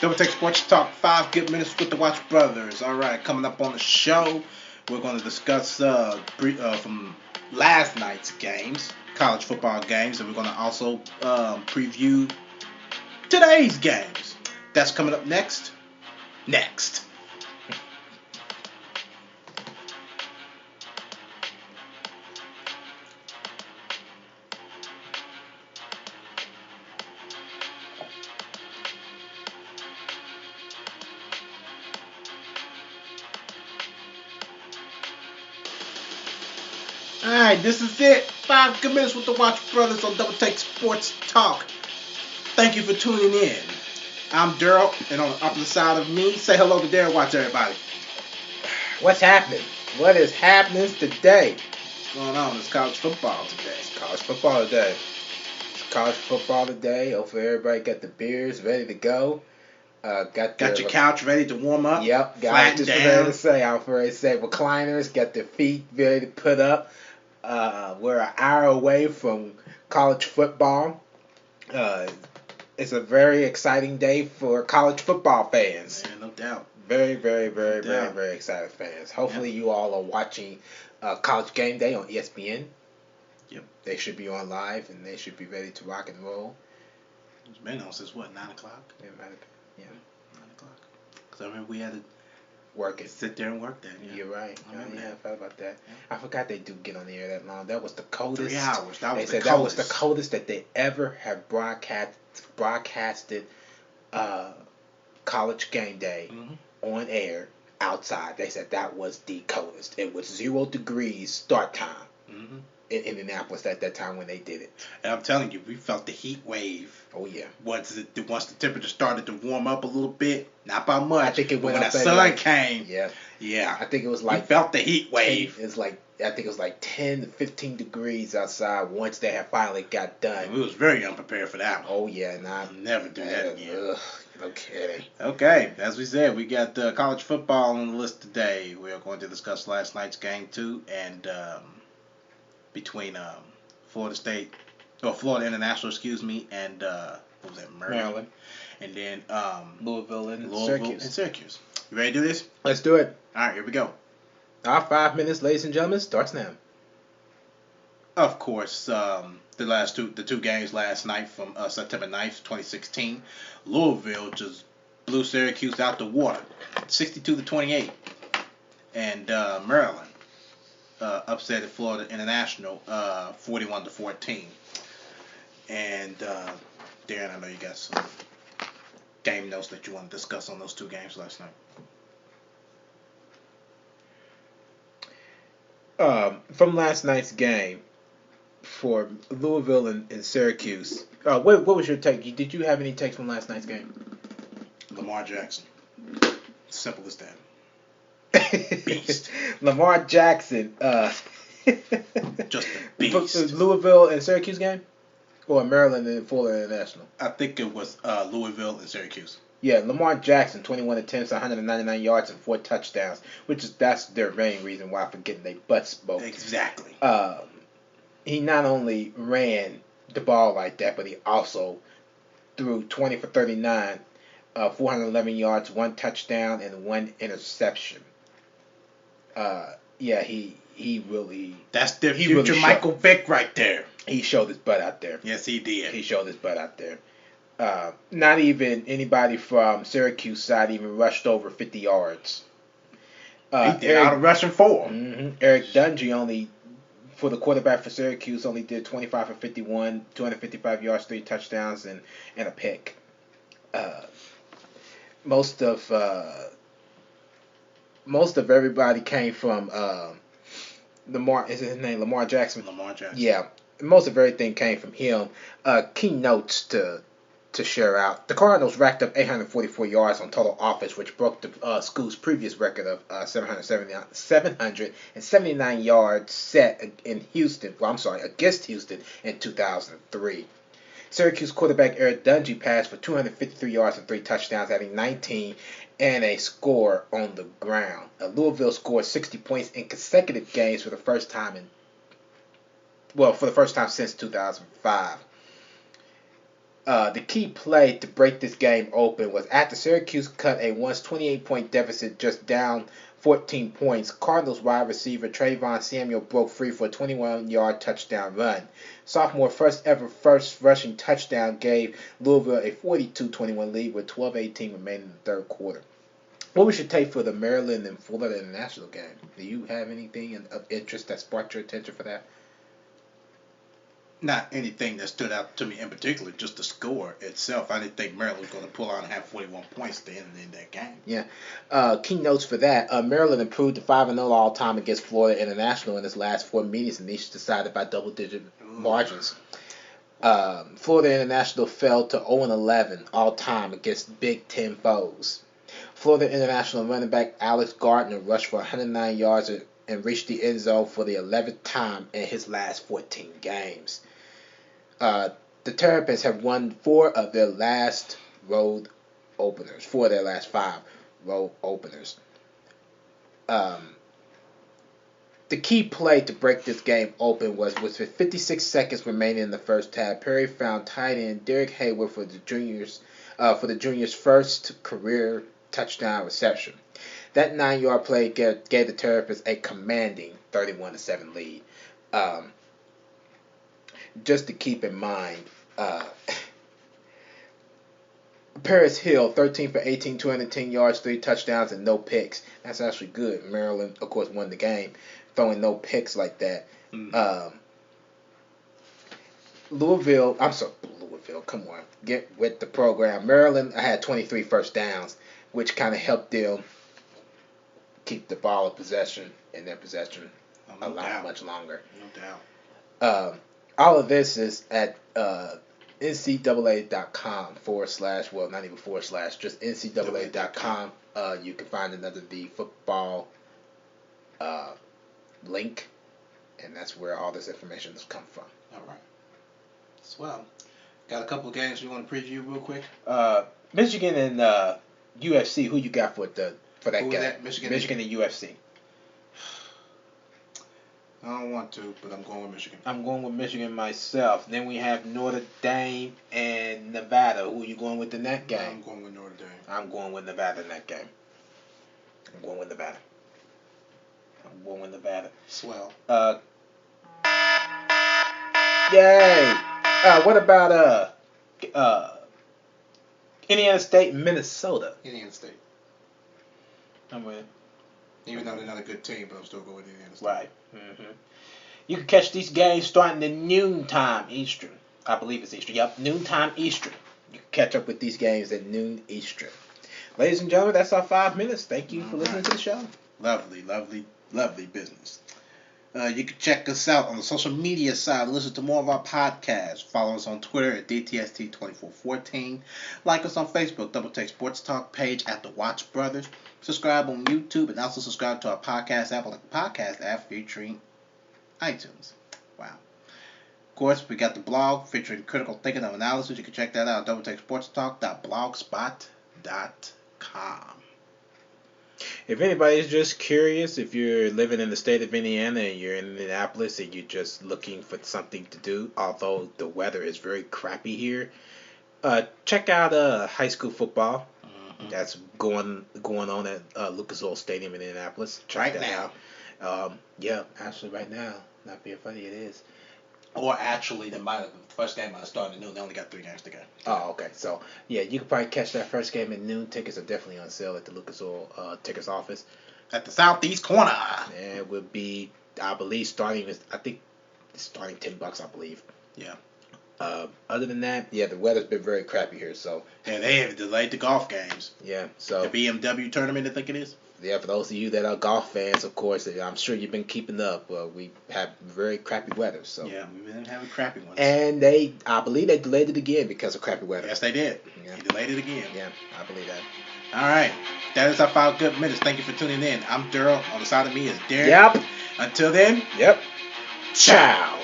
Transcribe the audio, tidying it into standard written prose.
Double Take Sports Talk, 5 good minutes with the Watch Brothers. All right, coming up on the show, we're going to discuss from last night's games, college football games, and we're going to also preview today's games. That's coming up next. Alright, this is it. 5 good minutes with the Watch Brothers on Double Take Sports Talk. Thank you for tuning in. I'm Daryl, and on the opposite side of me, say hello to Daryl. Watch everybody. What's happening? What is happening today? What's going on? It's college football today. It's college football today. Hopefully everybody got the beers ready to go. Got your couch ready to warm up. Yep, got it. Just ready to say. I'm ready to say recliners. Got their feet ready to put up. We're an hour away from college football. It's a very exciting day for college football fans. Yeah, no doubt. Very excited fans. Hopefully you all are watching College Game Day on ESPN. Yep. They should be on live and they should be ready to rock and roll. It's been on since what, 9 o'clock? Yeah. 9 o'clock. Because I remember we had to sit there and work that. Yeah. You're right. I thought about that. Yeah. I forgot they do get on the air that long. That was the coldest. 3 hours. That was the coldest that they ever have broadcasted College Game Day on air outside. They said that was the coldest. It was 0 degrees start time in Indianapolis at that time when they did it. And I'm telling you, we felt the heat wave. Oh yeah. Once the temperature started to warm up a little bit, not by much. I think it went when up the sun came. Yeah. I think it was like we felt the heat wave. I think it was like 10 to 15 degrees outside once they had finally got done. We was very unprepared for that one. Oh yeah, and I'll never do that again. No kidding. Okay, as we said, we got college football on the list today. We are going to discuss last night's game too, and between Florida International, and what was that, Maryland, and then Louisville and Syracuse. You ready to do this? Let's do it. All right, here we go. Our 5 minutes, ladies and gentlemen, starts now. Of course, the two games last night from September 9th, 2016, Louisville just blew Syracuse out the water, 62-28, and Maryland upset at Florida International, 41-14. And Darren, I know you got some game notes that you want to discuss on those two games last night. From last night's game for Louisville and Syracuse, what was your take? Did you have any takes from last night's game? Lamar Jackson. Simple as that. Beast. Lamar Jackson. Just a beast. Louisville and Syracuse game? Or Maryland and Florida International? I think it was Louisville and Syracuse. Yeah, Lamar Jackson, 21 attempts, 199 yards, and 4 touchdowns, that's their main reason why for getting their butts smoked. Exactly. He not only ran the ball like that, but he also threw 20 for 39, 411 yards, 1 touchdown, and 1 interception. He really... That's their future Michael Vick right there. He showed his butt out there. Yes, he did. He showed his butt out there. Not even anybody from Syracuse side even rushed over 50 yards. He did out of rushing for. Eric Dungey only, for the quarterback for Syracuse, only did 25 for 51, 255 yards, 3 touchdowns, and a pick. Most of everybody came from Lamar. Is his name Lamar Jackson? Lamar Jackson. Yeah, most of everything came from him. Key notes to share out. The Cardinals racked up 844 yards on total offense, which broke the school's previous record of 779 yards set against Houston in 2003. Syracuse quarterback Eric Dungey passed for 253 yards and 3 touchdowns, adding 19 and a score on the ground. Louisville scored 60 points in consecutive games for the first time since 2005. The key play to break this game open was after Syracuse cut a once 28-point deficit just down 14 points. Cardinals wide receiver Trayvon Samuel broke free for a 21-yard touchdown run. Sophomore first rushing touchdown gave Louisville a 42-21 lead with 12:18 remaining in the third quarter. What was your take for the Maryland and Florida International game? Do you have anything of interest that sparked your attention for that? Not anything that stood out to me in particular, just the score itself. I didn't think Maryland was going to pull out and have 41 points to end in that game. Yeah. Key notes for that. Maryland improved to 5-0 all-time against Florida International in its last 4 meetings, and each decided by double-digit margins. Florida International fell to 0-11 all-time against Big Ten foes. Florida International running back Alex Gardner rushed for 109 yards and reached the end zone for the 11th time in his last 14 games. The Terrapins have won 4 of their last 5 road openers. The key play to break this game open was with 56 seconds remaining in the first half. Perry found tight end Derek Hayward for the junior's first career touchdown reception. That 9-yard play gave the Terrapins a commanding 31-7 lead. Just to keep in mind, Paris Hill, 13 for 18, 210 yards, 3 touchdowns, and no picks. That's actually good. Maryland, of course, won the game, throwing no picks like that. Louisville, come on, get with the program. Maryland had 23 first downs, which kind of helped them keep the ball in their possession much longer. No doubt. All of this is at NCAA.com just NCAA.com. You can find another The Football link, and that's where all this information has come from. All right. Swell. Got a couple of games you want to preview real quick? Michigan and UFC. Who you got for that game? That? Michigan and UFC. I don't want to, but I'm going with Michigan. I'm going with Michigan myself. Then we have Notre Dame and Nevada. Who are you going with in that game? I'm going with Notre Dame. I'm going with Nevada in that game. I'm going with Nevada. Swell. Yay! What about Indiana State, Minnesota? Indiana State. I'm with it. Even though they're not a good team, but I'm still going with Indiana State. Right. Mm-hmm. You can catch these games starting at noontime Eastern. I believe it's Eastern. Yep, noontime Eastern. You can catch up with these games at noon Eastern. Ladies and gentlemen, that's our 5 minutes. Thank you for listening to the show. Lovely, lovely, lovely business. You can check us out on the social media side. Listen to more of our podcasts. Follow us on Twitter at DTST2414. Like us on Facebook, Double Take Sports Talk page at The Watch Brothers. Subscribe on YouTube and also subscribe to our podcast app, like the podcast app featuring iTunes. Wow. Of course, we got the blog featuring critical thinking and analysis. You can check that out at doubleTakeSportsTalk.blogspot.com. If anybody's just curious, if you're living in the state of Indiana and you're in Indianapolis and you're just looking for something to do, although the weather is very crappy here, check out high school football. Mm-hmm. That's going on at Lucas Oil Stadium in Indianapolis. Check right now. Yeah, actually right now. Not being funny, it is. Or actually, the first game might have started at noon. They only got 3 games to go. Oh, okay. So, yeah, you can probably catch that first game at noon. Tickets are definitely on sale at the Lucas Oil tickets office. At the southeast corner. And it would be, I believe, starting $10, I believe. Yeah. Other than that, yeah, the weather's been very crappy here, so. And they have delayed the golf games. Yeah, so. The BMW tournament, I think it is. Yeah, for those of you that are golf fans, of course, I'm sure you've been keeping up. We have very crappy weather, so. Yeah, we've been having crappy ones. And I believe they delayed it again because of crappy weather. Yes, they did. Yeah. They delayed it again. Yeah, I believe that. All right. That is our 5 good minutes. Thank you for tuning in. I'm Daryl. On the side of me is Derek. Yep. Until then. Yep. Ciao.